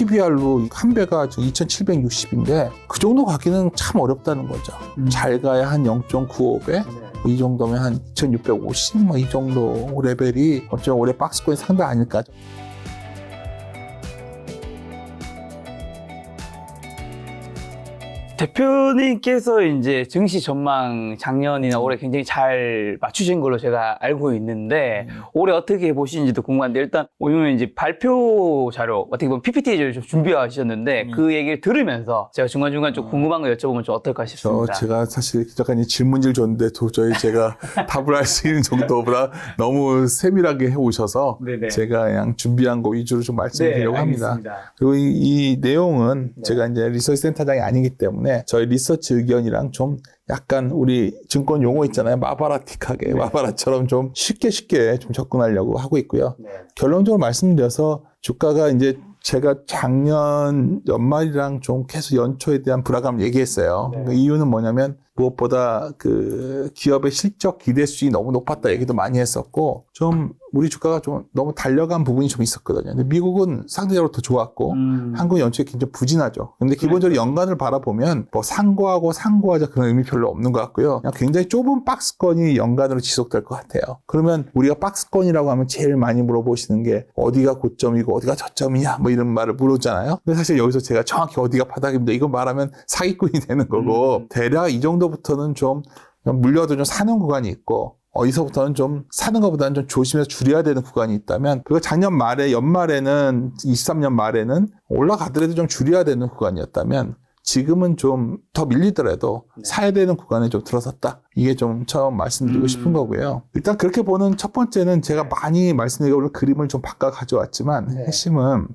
PBR로 한 배가 2760인데 그 정도 가기는 참 어렵다는 거죠. 잘 가야 한 0.95배? 이 정도면 한 2650? 뭐 이 정도 레벨이 어쩌면 올해 박스권이 상당 아닐까. 대표님께서 이제 증시 전망 작년이나 올해 굉장히 잘 맞추신 걸로 제가 알고 있는데 올해 어떻게 보시는지도 궁금한데 일단 오늘 이제 발표 자료 어떻게 보면 PPT를 좀 준비하셨는데 그 얘기를 들으면서 제가 중간중간 좀 궁금한 거 여쭤보면 좀 어떨까 싶습니다. 제가 사실 기자관이 질문지를 줬는데 도저히 제가 답을 할 수 있는 정도보다 너무 세밀하게 해오셔서 네네. 제가 그냥 준비한 거 위주로 좀 말씀드리려고 합니다. 그리고 이 내용은 제가 이제 리서치 센터장이 아니기 때문에 저희 리서치 의견이랑 좀 약간 우리 증권 용어 있잖아요. 마바라틱하게, 마바라처럼 좀 쉽게 좀 접근하려고 하고 있고요. 결론적으로 말씀드려서 주가가 이제 제가 작년 연말이랑 좀 계속 연초에 대한 불안감을 얘기했어요. 그 이유는 뭐냐면 무엇보다 그 기업의 실적 기대 수준이 너무 높았다 얘기도 많이 했었고 좀 우리 주가가 좀 너무 달려간 부분이 좀 있었거든요. 근데 미국은 상대적으로 더 좋았고 한국은 연초에 굉장히 부진하죠. 근데 기본적으로 연간을 바라보면 뭐 상고하자 그런 의미 별로 없는 것 같고요. 그냥 굉장히 좁은 박스권이 연간으로 지속될 것 같아요. 그러면 우리가 박스권이라고 하면 제일 많이 물어보시는 게 어디가 고점이고 어디가 저점이냐 뭐 이런 말을 물었잖아요. 근데 사실 여기서 제가 정확히 어디가 바닥입니다. 이거 말하면 사기꾼이 되는 거고 대략 이 정도부터는 좀 물려도 좀 사는 구간이 있고 어디서부터는 좀 사는 것보다는 좀 조심해서 줄여야 되는 구간이 있다면 그거 작년 말에 연말에는 23년 말에는 올라가더라도 좀 줄여야 되는 구간이었다면 지금은 좀 더 밀리더라도 사야 되는 구간에 좀 들어섰다. 이게 좀 처음 말씀드리고 싶은 거고요. 일단 그렇게 보는 첫 번째는 제가 많이 말씀드리고 오늘 그림을 좀 바꿔 가져왔지만 핵심은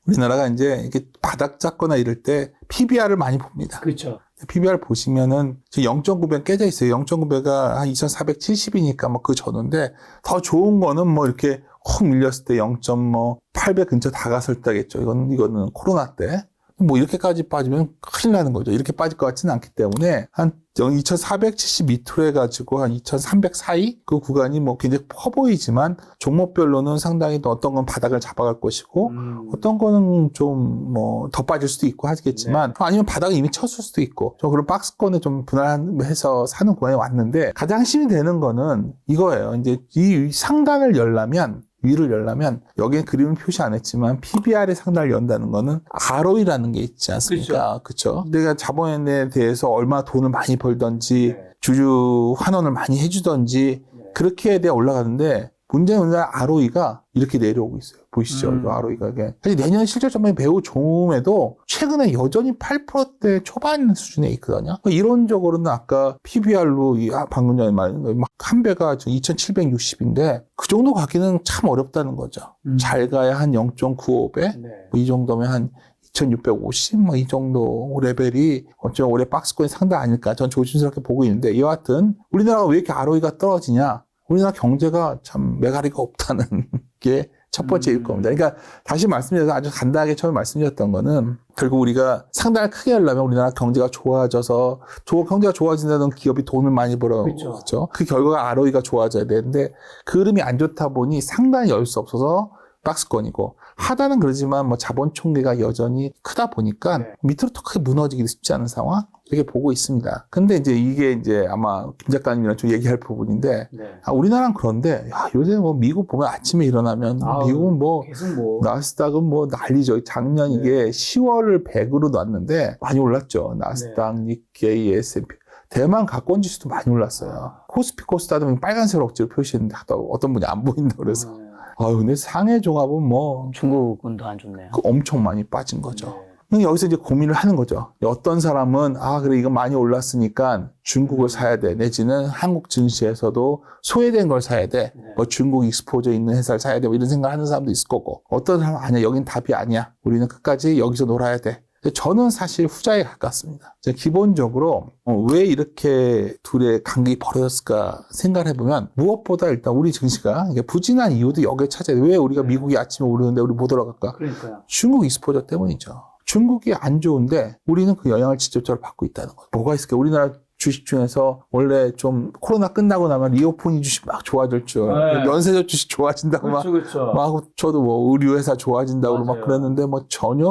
우리나라가 이제 이렇게 바닥 잡거나 이럴 때 PBR을 많이 봅니다. 그렇죠. PBR 보시면은 0.9배 깨져 있어요. 0.9배가 한 2470이니까 뭐 그 전후인데 더 좋은 거는 뭐 이렇게 확 밀렸을 때 0.8배 근처 다 갔을 때겠죠. 이거는 코로나 때. 뭐 이렇게까지 빠지면 큰일 나는 거죠. 이렇게 빠질 것 같지는 않기 때문에 한 2470 밑으로 해가지고 한 2300 사이 그 구간이 뭐 굉장히 커 보이지만 종목별로는 상당히 또 어떤 건 바닥을 잡아갈 것이고 어떤 거는 좀 뭐 더 빠질 수도 있고 하겠지만 아니면 바닥을 이미 쳤을 수도 있고 좀 그런 박스권에 좀 분할해서 사는 구간에 왔는데 가장 힘이 되는 거는 이거예요. 이제 이 상단을 열려면 위를 열려면 여기에 그림은 표시 안 했지만 PBR의 상단을 연다는 거는 ROE라는 게 있지 않습니까? 그렇죠? 내가 자본에 대해서 얼마 돈을 많이 벌던지 주주 환원을 많이 해주던지 그렇게 대해 올라가는데 문제는 ROE가 이렇게 내려오고 있어요. 보이시죠? 이거 ROE가. 사실 내년 실적 전망이 매우 좋음에도 최근에 여전히 8%대 초반 수준에 있거든요. 이론적으로는 아까 PBR로 방금 전에 말한 한 배가 2760인데 그 정도 가기는 참 어렵다는 거죠. 잘 가야 한 0.95배? 이 정도면 한 2650, 뭐 이 정도 레벨이 어쩌면 올해 박스권이 상당 아닐까. 전 조심스럽게 보고 있는데 여하튼 우리나라가 왜 이렇게 ROE가 떨어지냐? 우리나라 경제가 참 메가리가 없다는 게 첫 번째일 겁니다. 그러니까 다시 말씀드려서 아주 간단하게 처음에 말씀드렸던 거는 결국 우리가 상당히 크게 하려면 우리나라 경제가 좋아져서 경제가 좋아진다는 기업이 돈을 많이 벌어죠. 그렇죠? 그 결과가 ROE가 좋아져야 되는데 그 흐름이 안 좋다 보니 상당히 열 수 없어서 박스권이고 하다는 그러지만 뭐 자본 총계가 여전히 크다 보니까 밑으로 더 크게 무너지기 쉽지 않은 상황 이렇게 보고 있습니다. 근데 이제 이게 이제 아마 김 작가님이랑 좀 얘기할 부분인데 우리나라는 그런데 요새 뭐 미국 보면 아침에 일어나면 미국은 뭐 나스닥은 뭐 난리죠. 작년 이게 10월을 100으로 놨는데 많이 올랐죠. 나스닥, 니케이, S&P 대만 가권 지수도 많이 올랐어요. 코스피 코스닥은 빨간색 억지로 표시했는데 어떤 분이 안 보인다 그래서 근데 상해 종합은 뭐 중국은 더 안 좋네요. 엄청 많이 빠진 거죠. 여기서 이제 고민을 하는 거죠. 어떤 사람은 그래 이거 많이 올랐으니까 중국을 사야 돼. 내지는 한국 증시에서도 소외된 걸 사야 돼. 뭐 중국 익스포저 있는 회사를 사야 돼. 뭐 이런 생각을 하는 사람도 있을 거고 어떤 사람은 아니야. 여긴 답이 아니야. 우리는 끝까지 여기서 놀아야 돼. 저는 사실 후자에 가깝습니다. 기본적으로 왜 이렇게 둘의 간격이 벌어졌을까 생각을 해보면 무엇보다 일단 우리 증시가 부진한 이유도 여기에 찾아야 돼. 왜 우리가 미국이 아침에 오르는데 우리 못 올라갈까? 그러니까요. 중국 익스포저 때문이죠. 중국이 안 좋은데 우리는 그 영향을 직접적으로 받고 있다는 거예요. 뭐가 있을까? 우리나라 주식 중에서 원래 좀 코로나 끝나고 나면 리오프닝 주식 막 좋아질 줄, 네. 면세점 주식 좋아진다고 그렇죠. 막 저도 뭐 의류회사 좋아진다고 막 맞아요. 그랬는데 뭐 전혀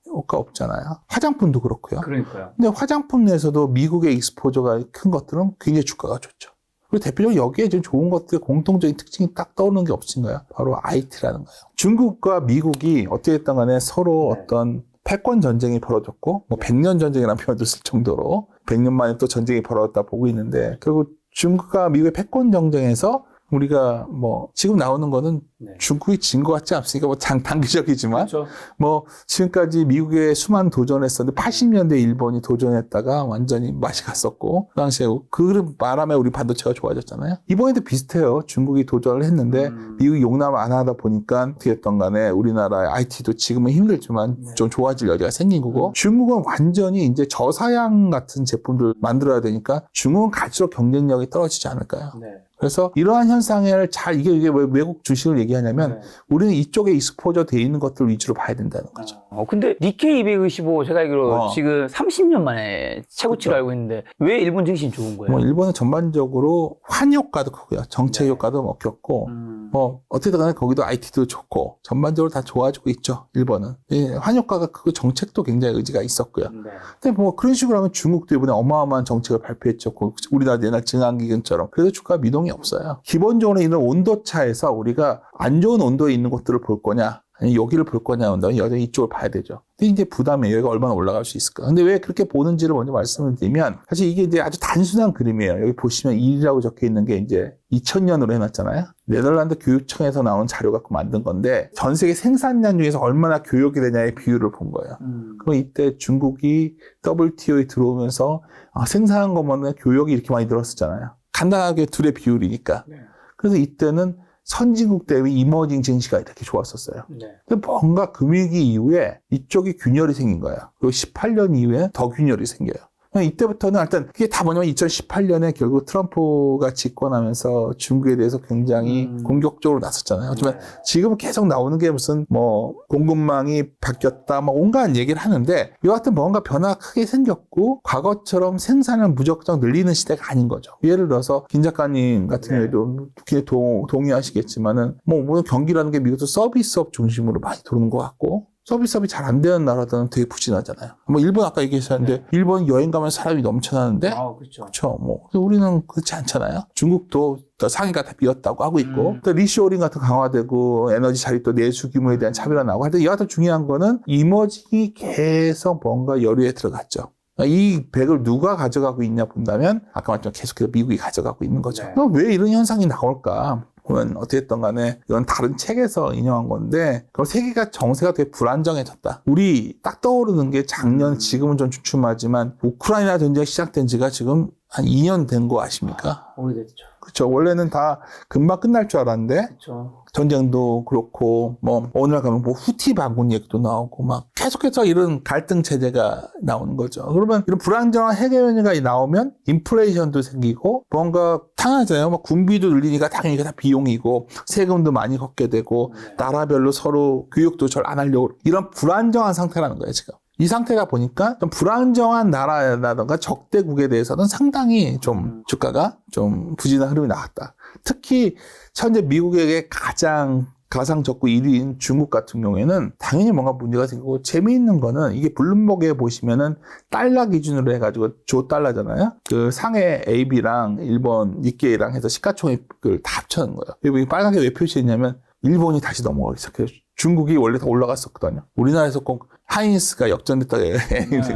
효과 없잖아요. 화장품도 그렇고요. 그러니까요. 근데 화장품 내에서도 미국의 익스포저가 큰 것들은 굉장히 주가가 좋죠. 그리고 대표적으로 여기에 좀 좋은 것들의 공통적인 특징이 딱 떠오르는 게 없으신가요? 바로 IT라는 거예요. 중국과 미국이 어떻게 했던 간에 서로 네. 어떤 패권 전쟁이 벌어졌고, 뭐 100년 전쟁이라는 표현도 쓸 정도로 100년 만에 또 전쟁이 벌어졌다 보고 있는데, 결국 중국과 미국의 패권 전쟁에서 우리가 뭐 지금 나오는 거는 네. 중국이 진 것 같지 않습니까? 뭐 단기적이지만 그렇죠. 뭐 지금까지 미국에 수많은 도전했었는데 80년대 일본이 도전했다가 완전히 맛이 갔었고 그 당시에 그 바람에 우리 반도체가 좋아졌잖아요. 이번에도 비슷해요. 중국이 도전을 했는데 미국이 용납 안 하다 보니까 어떻게 했던 간에 우리나라의 IT도 지금은 힘들지만 네. 좀 좋아질 여지가 생긴 거고 중국은 완전히 이제 저사양 같은 제품들 만들어야 되니까 중국은 갈수록 경쟁력이 떨어지지 않을까요? 네. 그래서 이러한 현상을 잘 이게 왜 외국 주식을 얘기하냐면 네. 우리는 이쪽에 익스포저 돼 있는 것들 위주로 봐야 된다는 거죠. 근데 니케이 225 제가 알기로 어. 지금 30년 만에 최고치로 그렇죠. 알고 있는데 왜 일본 증시는 좋은 거예요? 뭐 일본은 전반적으로 환 효과도 크고요. 정책 네. 효과도 먹혔고 뭐 어쨌든 간에 거기도 IT도 좋고 전반적으로 다 좋아지고 있죠. 일본은. 예, 환 효과가 크고 정책도 굉장히 의지가 있었고요. 네. 근데 뭐 그런 식으로 하면 중국도 이번에 어마어마한 정책을 발표했죠. 우리나라 옛날 증한기금처럼. 그래서 주가 미동이 없어요. 기본적으로 이런 온도차에서 우리가 안 좋은 온도에 있는 것들을 볼 거냐 아니 여기를 볼 거냐 한다면 여전히 이쪽을 봐야 되죠. 근데 이제 부담이에요. 여기가 얼마나 올라갈 수 있을까. 근데 왜 그렇게 보는지를 먼저 말씀을 드리면 사실 이게 이제 아주 단순한 그림이에요. 여기 보시면 1이라고 적혀 있는 게 이제 2000년으로 해놨잖아요. 네덜란드 교육청에서 나온 자료 갖고 만든 건데 전 세계 생산량 중에서 얼마나 교역이 되냐의 비율을 본 거예요. 그럼 이때 중국이 WTO에 들어오면서 생산한 것만 교역이 이렇게 많이 늘었었잖아요. 간단하게 둘의 비율이니까. 네. 그래서 이때는 선진국 대비 이머징 증시가 이렇게 좋았었어요. 네. 근데 뭔가 금융위기 이후에 이쪽이 균열이 생긴 거예요. 그리고 18년 이후에 더 균열이 생겨요. 이때부터는 일단 그게 다 뭐냐면 2018년에 결국 트럼프가 집권하면서 중국에 대해서 굉장히 공격적으로 나섰잖아요. 하지만 네. 지금 계속 나오는 게 무슨 뭐 공급망이 바뀌었다 뭐 온갖 얘기를 하는데 이와 같은 뭔가 변화가 크게 생겼고 과거처럼 생산을 무작정 늘리는 시대가 아닌 거죠. 예를 들어서 김 작가님 같은 네. 경우에도 특히 동의하시겠지만은 뭐 모든 경기라는 게 미국도 서비스업 중심으로 많이 도는 것 같고 서비스업이 잘 안 되는 나라들은 되게 부진하잖아요. 뭐 일본 아까 얘기하셨는데 일본 여행 가면 사람이 넘쳐나는데 그렇죠. 그렇죠. 뭐 우리는 그렇지 않잖아요. 중국도 또 상위가 다 비었다고 하고 있고 또 리쇼어링 같은 강화되고 에너지 자립 또 내수 규모에 대한 차별화 나오고 하여튼 이와 같은 중요한 거는 이머징이 계속 뭔가 여류에 들어갔죠. 이 백을 누가 가져가고 있냐 본다면 아까 말했지만 계속해서 미국이 가져가고 있는 거죠. 네. 그럼 왜 이런 현상이 나올까? 보면 어쨌든 간에 이건 다른 책에서 인용한 건데 그럼 세계가 정세가 되게 불안정해졌다. 우리 딱 떠오르는 게 작년 지금은 좀 주춤하지만 우크라이나 전쟁이 시작된 지가 지금 한 2년 된 거 아십니까? 오래됐죠. 그렇죠. 원래는 다 금방 끝날 줄 알았는데 그렇죠. 전쟁도 그렇고 뭐 오늘 가면 뭐 후티 반군 얘기도 나오고 막 계속해서 이런 갈등 체제가 나오는 거죠. 그러면 이런 불안정한 해결이 나오면 인플레이션도 생기고 뭔가 당하잖아요. 막 군비도 늘리니까 당연히 다 비용이고 세금도 많이 걷게 되고 나라별로 서로 교육도 잘 안 하려고 이런 불안정한 상태라는 거예요 지금. 이 상태가 보니까 좀 불안정한 나라라든가 적대국에 대해서는 상당히 좀 주가가 좀 부진한 흐름이 나왔다. 특히 현재 미국에게 가장 가상적고 1위인 중국 같은 경우에는 당연히 뭔가 문제가 생기고 재미있는 거는 이게 블룸버그에 보시면은 달러 기준으로 해가지고 조 달러잖아요. 그 상해 AB랑 일본 니케이랑 해서 시가총액을 다 합쳐는 거예요. 여기 빨갛게 왜 표시했냐면 일본이 다시 넘어가기 시작해요. 중국이 원래 더 올라갔었거든요. 우리나라에서 꼭 하이닉스가 역전됐다.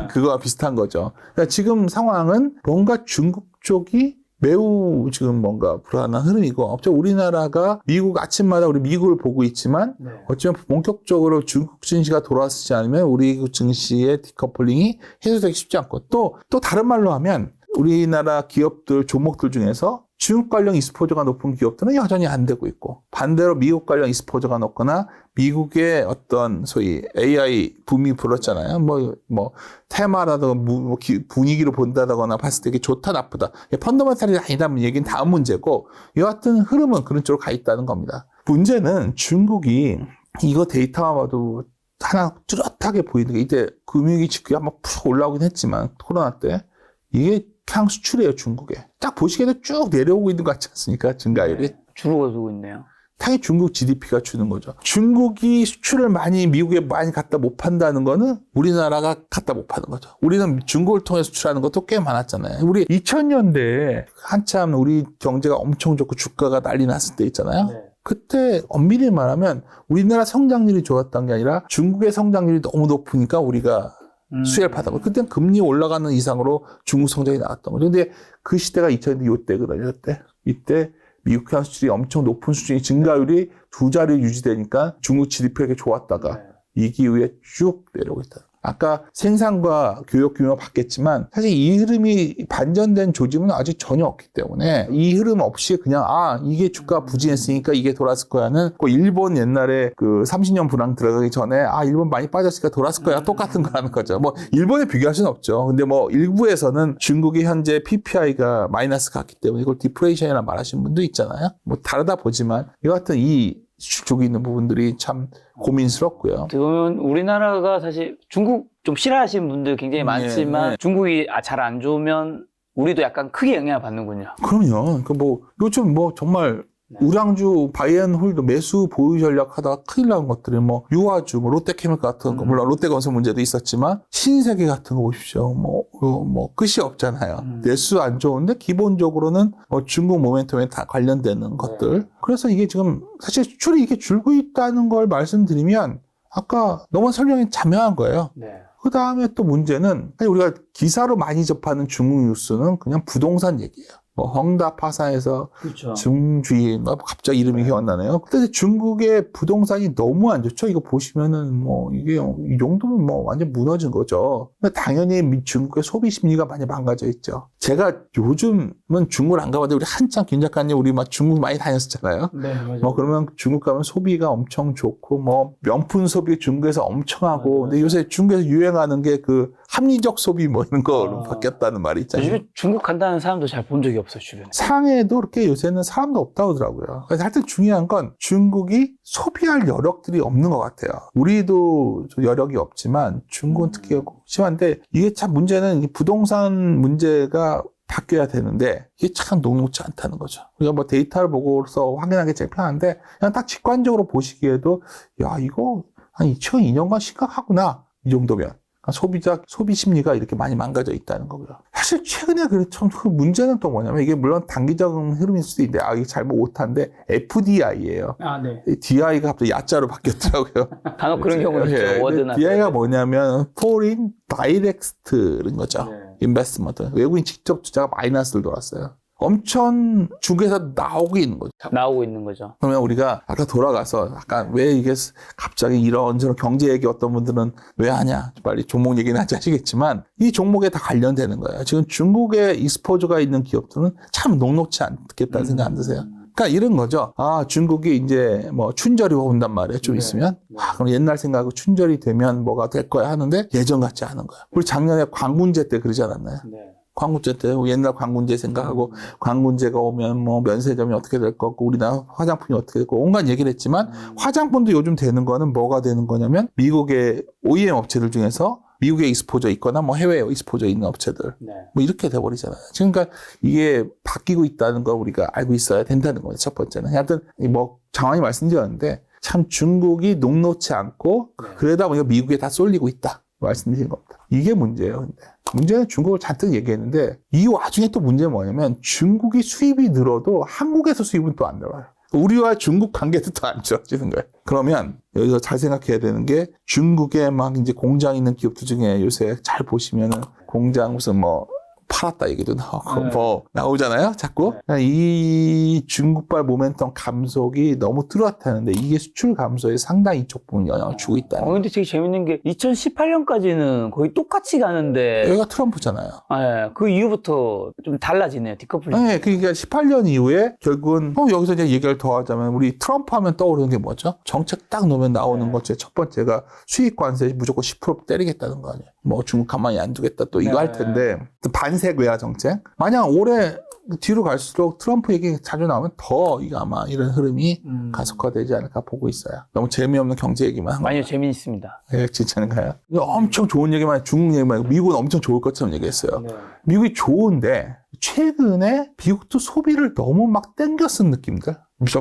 그거와 비슷한 거죠. 그러니까 지금 상황은 뭔가 중국 쪽이 매우 지금 뭔가 불안한 흐름이고, 어쩌면 우리나라가 미국 아침마다 우리 미국을 보고 있지만, 네. 어쩌면 본격적으로 중국 증시가 돌아서지 않으면 우리 증시의 디커플링이 해소되기 쉽지 않고, 또 다른 말로 하면 우리나라 기업들, 종목들 중에서 중국 관련 익스포저가 높은 기업들은 여전히 안 되고 있고, 반대로 미국 관련 익스포저가 높거나 미국의 어떤 소위 AI 붐이 불었잖아요. 테마라든가 분위기로 본다거나 봤을 때 이게 좋다 나쁘다. 펀더멘탈이 아니다면 얘기는 다음 문제고, 여하튼 흐름은 그런 쪽으로 가 있다는 겁니다. 문제는 중국이 이거 데이터만 봐도 하나 뚜렷하게 보이는 게, 이때 금융위기 직후에 한번 푹 올라오긴 했지만 코로나 때 이게 미국향 수출이에요, 중국에. 딱 보시기에도 쭉 내려오고 있는 것 같지 않습니까? 증가율이. 줄어들고 있네요. 당연히 중국 GDP가 주는 거죠. 중국이 수출을 미국에 많이 갖다 못 판다는 거는 우리나라가 갖다 못 파는 거죠. 우리는 중국을 통해 수출하는 것도 꽤 많았잖아요. 우리 2000년대에 한참 우리 경제가 엄청 좋고 주가가 난리 났을 때 있잖아요. 네. 그때 엄밀히 말하면 우리나라 성장률이 좋았던 게 아니라 중국의 성장률이 너무 높으니까 우리가 수혜를 받았고, 그때는 금리 올라가는 이상으로 중국 성장이 나왔던 거죠. 근데 그 시대가 2000년대 이때거든요. 이때 미국향 수출이 엄청 높은 수준이 증가율이 2자리 유지되니까 중국 GDP가 이렇게 좋았다가 이 기후에 쭉 내려오고 있다. 아까 생산과 교육 규모가 바뀌었지만 사실 이 흐름이 반전된 조짐은 아직 전혀 없기 때문에 이 흐름 없이 그냥 이게 주가 부진했으니까 이게 돌았을 거야는 일본 옛날에 그 30년 불황 들어가기 전에 일본 많이 빠졌으니까 돌았을 거야 똑같은 거라는 거죠. 뭐 일본에 비교할 수는 없죠. 근데 뭐 일부에서는 중국이 현재 PPI가 마이너스 갔기 때문에 이걸 디플레이션이라 말하시는 분도 있잖아요. 뭐 다르다 보지만 이와 같은 이 수출 쪽에 있는 부분들이 참 고민스럽고요. 그러면 우리나라가 사실 중국 좀 싫어하시는 분들 굉장히 많지만 네. 중국이 잘 안 좋으면 우리도 약간 크게 영향을 받는군요. 그럼요. 요즘 정말 우량주 바이앤 홀드 매수 보유 전략 하다가 큰일 나는 것들이 유화주, 롯데케미칼 같은 거, 물론 롯데건설 문제도 있었지만 신세계 같은 거 보십시오. 끝이 없잖아요. 매수 안 좋은데 기본적으로는 중국 모멘텀에 다 관련되는 것들. 그래서 이게 지금 사실 수출이 이게 줄고 있다는 걸 말씀드리면 아까 너무 설명이 자명한 거예요. 그 다음에 또 문제는 우리가 기사로 많이 접하는 중국 뉴스는 그냥 부동산 얘기예요. 헝다 파산에서 그렇죠. 중주인 갑자기 이름이 기억나네요. 근데 중국의 부동산이 너무 안 좋죠. 이거 보시면은 이게 이 정도면 완전 무너진 거죠. 당연히 중국의 소비 심리가 많이 망가져 있죠. 제가 요즘은 중국을 안 가봤는데 우리 한참 김 작가님 우리 중국 많이 다녔었잖아요. 네, 맞아요. 그러면 중국 가면 소비가 엄청 좋고 명품 소비 중국에서 엄청 하고 근데 요새 중국에서 유행하는 게 그 합리적 소비 이런 거로 바뀌었다는 말이 있잖아요. 요즘에 중국 간다는 사람도 잘 본 적이 없어요, 주변에. 상해도 그렇게 요새는 사람도 없다고 하더라고요. 그래서 하여튼 중요한 건 중국이 소비할 여력들이 없는 것 같아요. 우리도 여력이 없지만 중국은 특히 심한데 이게 참 문제는 이 부동산 문제가 바뀌어야 되는데 이게 참 녹록지 않다는 거죠. 우리가 데이터를 보고서 확인하기 제일 편한데 그냥 딱 직관적으로 보시기에도 이거 한 2002년간 심각하구나 이 정도면. 소비자 소비 심리가 이렇게 많이 망가져 있다는 거고요. 사실 최근에 참 그 문제는 또 뭐냐면 이게 물론 단기적인 흐름일 수도 있는데 이게 잘못 오타인데 FDI예요. 네. DI가 갑자기 야자로 바뀌었더라고요. 간혹 그런 경우가 있죠. 워드나. DI가 뭐냐면 Foreign Direct인 거죠. 인베스트먼트. 외국인 직접 투자가 마이너스를 돌았어요. 엄청 중국에서 나오고 있는 거죠. 나오고 있는 거죠. 그러면 우리가 아까 돌아가서 약간 왜 이게 갑자기 이런저런 경제 얘기 어떤 분들은 왜 하냐 빨리 종목 얘기는 하지 하시겠지만 이 종목에 다 관련되는 거예요. 지금 중국에 익스포저가 있는 기업들은 참 녹록지 않겠다는 생각 안 드세요? 그러니까 이런 거죠. 중국이 이제 춘절이 온단 말이에요. 좀 있으면. 그럼 옛날 생각하고 춘절이 되면 뭐가 될 거야 하는데 예전 같지 않은 거야. 우리 작년에 광군제 때 그러지 않았나요? 광군제 때 옛날 광군제 생각하고 광군제가 오면 면세점이 어떻게 될 거고 우리나라 화장품이 어떻게 될 거고 온갖 얘기를 했지만 화장품도 요즘 되는 거는 뭐가 되는 거냐면 미국의 OEM 업체들 중에서 미국에 익스포저 있거나 해외에 익스포저 있는 업체들 이렇게 돼버리잖아요. 그러니까 이게 바뀌고 있다는 걸 우리가 알고 있어야 된다는 거예요. 첫 번째는. 하여튼 장황히 말씀드렸는데 참 중국이 녹록지 않고 그러다 보니까 미국에 다 쏠리고 있다 말씀드린 겁니다. 이게 문제예요. 근데 문제는 중국을 잔뜩 얘기했는데 이 와중에 또 문제는 뭐냐면 중국이 수입이 늘어도 한국에서 수입은 또 안 늘어요. 우리와 중국 관계도 더 안 좋아지는 거예요. 그러면 여기서 잘 생각해야 되는 게 중국에 이제 공장 있는 기업들 중에 요새 잘 보시면은 공장 무슨 팔았다 얘기도 나오고 나오잖아요. 자꾸. 이 중국발 모멘텀 감속이 너무 뚜렷하는데 이게 수출 감소에 상당히 이쪽 부분 영향을 주고 있다는 거예요. 근데 되게 재밌는 게 2018년까지는 거의 똑같이 가는데 여기가 트럼프잖아요. 그 이후부터 좀 달라지네요. 디커플링. 네, 그러니까 18년 이후에 결국은 여기서 이제 얘기를 더 하자면 우리 트럼프 하면 떠오르는 게 뭐죠? 정책 딱 놓으면 나오는 것 중에 첫 번째가 수입 관세 무조건 10% 때리겠다는 거 아니에요. 중국 가만히 안 두겠다 또 이거 할 텐데 반세외화 정책. 만약 올해 뒤로 갈수록 트럼프 얘기 자주 나오면 더 이게 아마 이런 흐름이 가속화되지 않을까 보고 있어요. 너무 재미없는 경제 얘기만 한 아니요, 거예요. 재미있습니다. 진짜인가요? 엄청 좋은 얘기만 중국 얘기만 하고 미국은 엄청 좋을 것처럼 얘기했어요. 네. 미국이 좋은데 최근에 미국도 소비를 너무 막 땡겨 쓴 느낌들.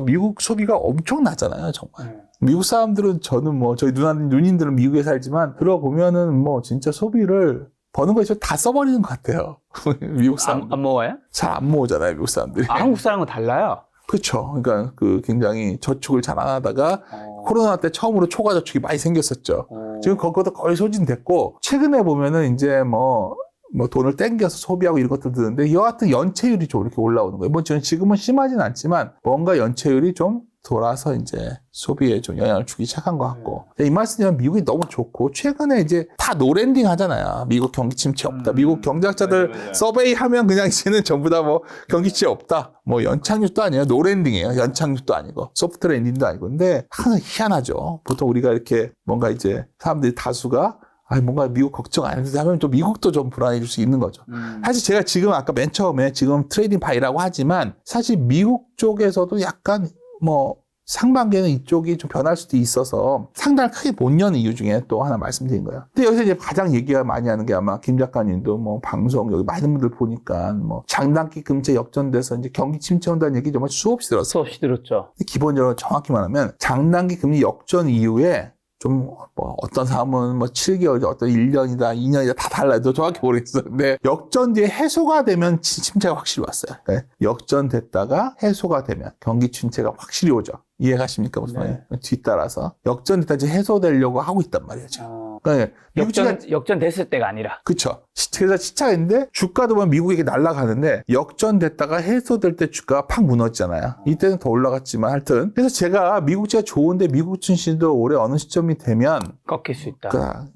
미국 소비가 엄청나잖아요, 정말. 미국 사람들은 저는 뭐 저희 누님들은 미국에 살지만 들어보면은 뭐 진짜 소비를 버는 거에 다 써버리는 것 같아요. 미국 사람 안 먹어요? 잘 안 모으잖아요, 미국 사람들이. 아, 한국 사람은 달라요. 그렇죠. 그러니까 그 굉장히 저축을 잘 안 하다가 코로나 때 처음으로 초과 저축이 많이 생겼었죠. 지금 그것도 거의 소진됐고 최근에 보면은 이제 뭐 돈을 땡겨서 소비하고 이런 것들 드는데 여하튼 연체율이 좀 이렇게 올라오는 거예요. 뭐 지금은 심하진 않지만 뭔가 연체율이 좀 돌아서 이제 소비에 좀 영향을 주기 시작한 것 같고. 이 말씀드리면 미국이 너무 좋고 최근에 이제 다 노랜딩 하잖아요. 미국 경기 침체 없다. 미국 경제학자들 맞아요. 서베이 하면 그냥 이제는 전부 다 뭐 경기 침체 없다. 뭐 연착륙도 아니에요. 노랜딩이에요. 연착륙도 아니고 소프트 랜딩도 아니고. 근데 항상 희한하죠. 보통 우리가 이렇게 뭔가 이제 사람들이 다수가 뭔가 미국 걱정 안 해도 하면 또 미국도 좀 불안해질 수 있는 거죠. 사실 제가 지금 아까 맨 처음에 지금 트레이딩 바이라고 하지만 사실 미국 쪽에서도 약간 뭐 상반기에는 이쪽이 좀 변할 수도 있어서 상당히 크게 못 여는 이유 중에 또 하나 말씀드린 거예요. 근데 여기서 이제 가장 얘기가 많이 하는 게 아마 김 작가님도 뭐 방송 여기 많은 분들 보니까 뭐 장단기 금체 역전돼서 이제 경기 침체 온다는 얘기 정말 수없이 들었어요. 수없이 들었죠. 기본적으로 정확히 말하면 장단기 금리 역전 이후에 좀 뭐 어떤 사람은 뭐 7개월, 어떤 1년이다, 2년이다 다 달라요. 저 정확히 모르겠어요. 근데 역전 뒤에 해소가 되면 침체가 확실히 왔어요. 그러니까 역전됐다가 해소가 되면 경기 침체가 확실히 오죠. 이해가십니까? 무슨 말이에요? 뒤따라서 역전됐다 이제 해소되려고 하고 있단 말이에요. 지금. 그러니까 역전됐을 때가 아니라. 그쵸. 그래서 시차가 있는데 주가도 보면 미국이 날아가는데 역전됐다가 해소될 때 주가가 팍 무너지잖아요. 이때는 더 올라갔지만 하여튼 그래서 제가 미국지가 좋은데 미국 증시도 올해 어느 시점이 되면 꺾일 수 있다.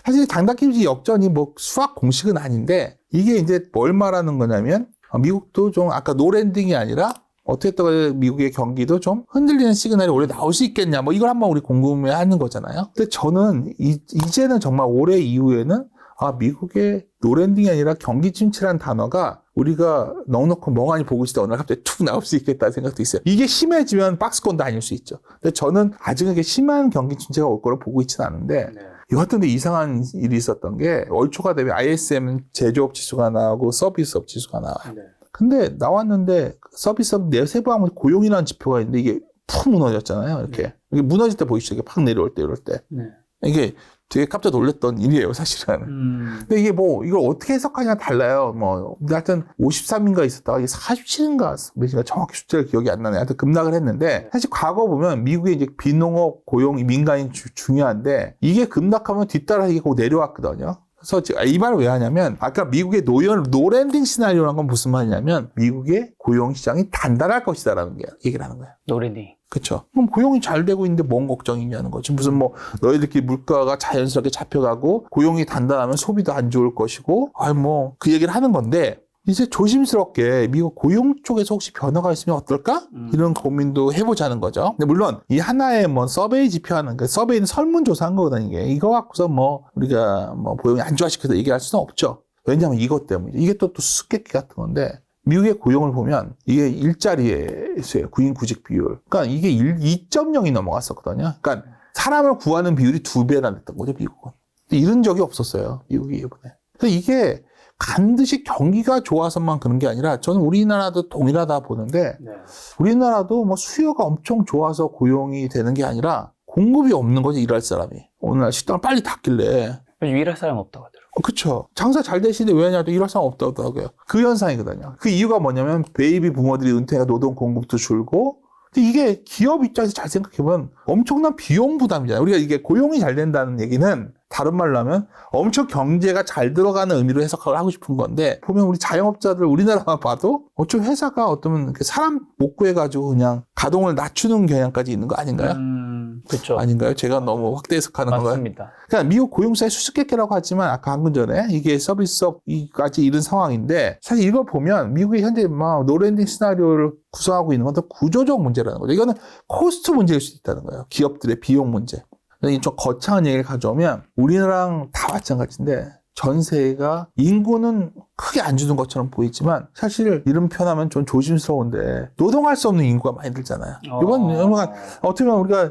사실 당닥김치 역전이 뭐 수학 공식은 아닌데 이게 이제 뭘 말하는 거냐면 미국도 좀 아까 노랜딩이 아니라 어떻게 또 미국의 경기도 좀 흔들리는 시그널이 올해 나올 수 있겠냐 뭐 이걸 한번 우리 궁금해하는 거잖아요. 근데 저는 이제는 정말 올해 이후에는 미국의 노랜딩이 아니라 경기 침체라는 단어가 우리가 넉넉히 멍하니 보고 있을 때 어느 날 갑자기 툭 나올 수 있겠다는 생각도 있어요. 이게 심해지면 박스권도 아닐 수 있죠. 근데 저는 아직은 이게 심한 경기 침체가 올 거로 보고 있지는 않은데 여하튼 이상한 일이 있었던 게 올 초가 되면 ISM 제조업 지수가 나오고 서비스업 지수가 나와요. 근데 나왔는데 서비스업 내세부하면 고용이라는 지표가 있는데 이게 푹 무너졌잖아요. 이렇게 무너질 때 보이시죠? 이게 팍 내려올 때 이럴 때 이게 되게 깜짝 놀랐던 일이에요, 사실은. 근데 이게 뭐 이걸 어떻게 해석하냐 달라요. 뭐 하여튼 53인가 있었다가 이게 47인가 몇인가 정확히 숫자를 기억이 안 나네. 하여튼 급락을 했는데 사실 과거 보면 미국의 이제 비농업 고용 민간인 중요한데 이게 급락하면 뒤따라 이게 꼭 내려왔거든요. 그래서 이 말을 왜 하냐면 아까 미국의 노랜딩 시나리오라는 건 무슨 말이냐면 미국의 고용 시장이 단단할 것이다라는 게 얘기를 하는 거예요. 노랜딩. 그렇죠. 그럼 고용이 잘 되고 있는데 뭔 걱정이냐는 거지. 무슨 뭐 너희들끼리 물가가 자연스럽게 잡혀가고 고용이 단단하면 소비도 안 좋을 것이고 뭐 그 얘기를 하는 건데 이제 조심스럽게 미국 고용 쪽에서 혹시 변화가 있으면 어떨까? 이런 고민도 해보자는 거죠. 근데 물론 이 하나의 뭐 서베이 지표하는 그 서베이는 설문조사한 거거든요. 이거 갖고서 뭐 우리가 뭐 고용이 안 좋아시켜서 얘기할 수는 없죠. 왜냐하면 이것 때문에 이게 또 수수께끼 같은 건데 미국의 고용을 보면 이게 일자리에서요. 구인 구직 비율. 그러니까 이게 2.0이 넘어갔었거든요. 그러니까 사람을 구하는 비율이 2배나 됐던 거죠, 미국은. 근데 이런 적이 없었어요, 미국이 이번에. 그래서 이게 반드시 경기가 좋아서만 그런 게 아니라 저는 우리나라도 동일하다 보는데 우리나라도 뭐 수요가 엄청 좋아서 고용이 되는 게 아니라 공급이 없는 거지, 일할 사람이. 오늘 식당을 빨리 닫길래. 일할 사람 없다고 하더라고요. 그쵸. 장사 잘 되시는데 왜 하냐면 일할 사람 없다고 하더라고요. 그 현상이거든요. 그 이유가 뭐냐면 베이비 부모들이 은퇴가 노동 공급도 줄고 근데 이게 기업 입장에서 잘 생각해보면 엄청난 비용 부담이잖아요. 우리가 이게 고용이 잘 된다는 얘기는 다른 말로 하면 엄청 경제가 잘 들어가는 의미로 해석을 하고 싶은 건데 보면 우리 자영업자들 우리나라만 봐도 어쩜 회사가 어쩌면 사람 못 구해가지고 그냥 가동을 낮추는 경향까지 있는 거 아닌가요? 그렇죠. 아닌가요? 제가 너무 확대 해석하는 건가요? 맞습니다. 그러니까 미국 고용사의 수수께끼라고 하지만 아까 방금 전에 이게 서비스업까지 이런 상황인데 사실 이걸 보면 미국이 현재 막 노랜딩 시나리오를 구성하고 있는 건 또 구조적 문제라는 거죠. 이거는 코스트 문제일 수도 있다는 거예요. 기업들의 비용 문제. 좀 거창한 얘기를 가져오면 우리나라랑 다 마찬가지인데 전세가 인구는 크게 안 주는 것처럼 보이지만 사실 이름 표현하면 좀 조심스러운데 노동할 수 없는 인구가 많이 들잖아요. 이건 어떻게 보면 우리가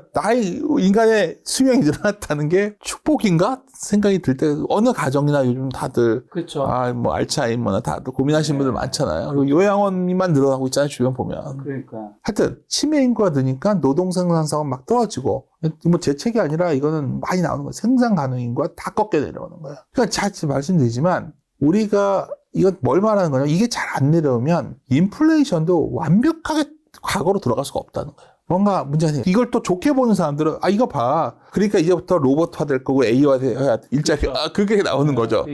인간의 수명이 늘어났다는 게 축복인가 생각이 들 때 어느 가정이나 요즘 다들 그렇죠. 뭐 알츠하이머나 다들 고민하시는 분들 많잖아요. 그리고 요양원만 늘어나고 있잖아요. 주변 보면. 그러니까. 하여튼 치매 인구가 드니까 노동 생산성은 막 떨어지고 뭐 제 책이 아니라 이거는 많이 나오는 거예요. 생산 가능 인구가 다 꺾여 내려오는 거예요. 그러니까 잘 말씀드리지만 우리가 이건 뭘 말하는 거냐? 이게 잘 안 내려오면 인플레이션도 완벽하게 과거로 들어갈 수가 없다는 거예요. 뭔가 문제가 생겨. 이걸 또 좋게 보는 사람들은 이거 봐. 그러니까 이제부터 로봇화 될 거고 AI화 돼야 일자리 그게 나오는 거죠.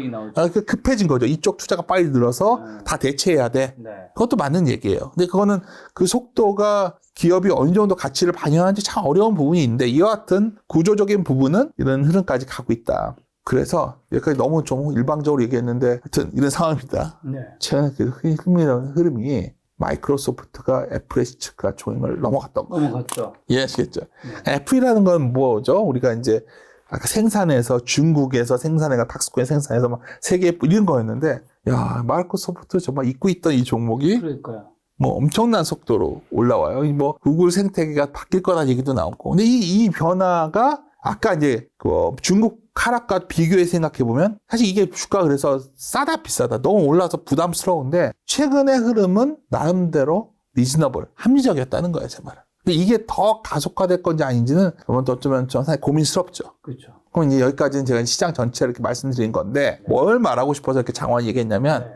급해진 거죠. 이쪽 투자가 빨리 늘어서 다 대체해야 돼. 네. 그것도 맞는 얘기예요. 근데 그거는 그 속도가 기업이 어느 정도 가치를 반영하는지 참 어려운 부분이 있는데 이와 같은 구조적인 부분은 이런 흐름까지 가고 있다. 그래서 여기까지 너무 좀 일방적으로 얘기했는데 하여튼 이런 상황입니다. 네. 최근에 그 흥미로운 흐름이 마이크로소프트가 애플의 시가총액을 조잉을 넘어갔던 거예요. 넘어갔죠. 이해하시겠죠? 애플이라는 건 뭐죠? 우리가 이제 아까 생산해서 중국에서 생산해가 탁스코인 생산해서 막 세계에 이런 거였는데 야 마이크로소프트 정말 잊고 있던 이 종목이 그러니까요. 뭐 엄청난 속도로 올라와요. 뭐 구글 생태계가 바뀔 거라는 얘기도 나오고. 근데 이 변화가 아까 이제 그 중국 하락과 비교해 생각해 보면 사실 이게 주가 그래서 싸다 비싸다 너무 올라서 부담스러운데 최근의 흐름은 나름대로 리즈너블 합리적이었다는 거예요, 제 말은. 근데 이게 더 가속화될 건지 아닌지는 어쩌면 좀 사실 고민스럽죠. 그렇죠. 그럼 이제 여기까지는 제가 시장 전체를 이렇게 말씀드린 건데 뭘 말하고 싶어서 이렇게 장황히 얘기했냐면